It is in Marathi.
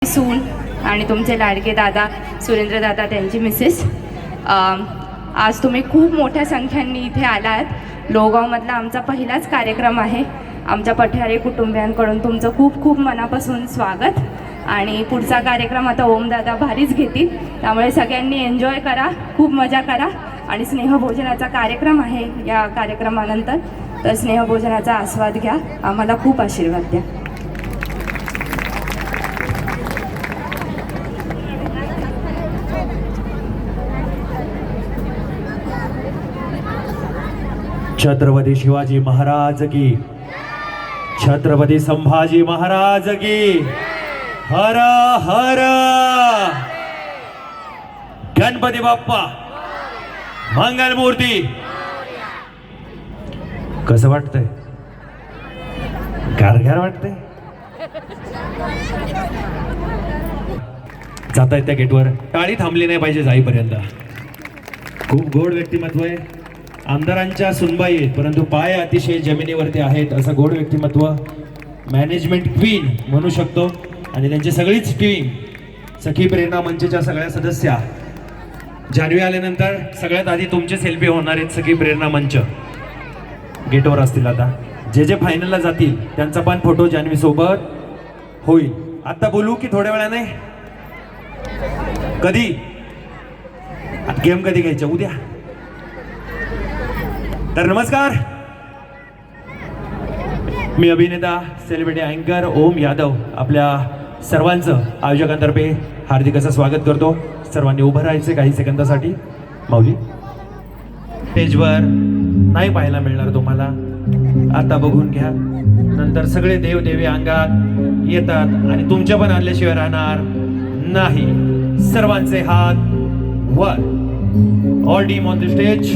सून आणि तुमचे लाडके दादा सुरेंद्र दादा त्यांची मिसेस, आज तुम्ही खूप मोठ्या संख्येने इथे आलात. लोहगावमधला आमचा पहिलाच कार्यक्रम आहे. आमच्या पठारे कुटुंबियांकडून तुमचं खूप खूप मनापासून स्वागत. आणि पुढचा कार्यक्रम आता ओमदादा भारीच घेतील, त्यामुळे सगळ्यांनी एन्जॉय करा, खूप मजा करा. आणि स्नेहभोजनाचा कार्यक्रम आहे या कार्यक्रमानंतर, तर स्नेहभोजनाचा आस्वाद घ्या, आम्हाला खूप आशीर्वाद द्या. छत्रपती शिवाजी महाराज की, छत्रपती संभाजी महाराज की, हर हर गणपती बाप्पा मंगल मूर्ती. कसं वाटतंय? गारगार वाटतंय? जातायत त्या गेटवर, टाळी थांबली नाही पाहिजे जाईपर्यंत. खूप गोड व्यक्तिमत्व आहे. आमदारांच्या सुनबाई आहेत, परंतु पाय अतिशय जमिनीवरती आहेत, असं गोड व्यक्तिमत्व. मॅनेजमेंट क्वीन म्हणू शकतो. आणि त्यांची सगळीच टीम, सखी प्रेरणा मंचच्या सगळ्या सदस्या. जान्हवी आल्यानंतर सगळ्यात आधी तुमचे सेल्फी होणार आहेत. सखी प्रेरणा मंच गेटवर असतील. आता जे जे फायनलला जातील त्यांचा पण फोटो जान्हवी सोबत होईल. आता बोलू की थोड्या वेळाने? कधी गेम कधी घ्यायच्या? उद्या. तर नमस्कार, मी अभिनेता सेलिब्रिटी अँकर ओम यादव आपल्या सर्वांचं आयोजकांतर्फे हार्दिक असं स्वागत करतो. सर्वांनी उभं राहायचे काही सेकंदासाठी. माऊली, स्टेजवर नाही पाहायला मिळणार तुम्हाला, आता बघून घ्या. नंतर सगळे देवदेवी अंगात येतात आणि तुमच्या पण आल्याशिवाय राहणार नाही. सर्वांचे हात वर. All team on the stage.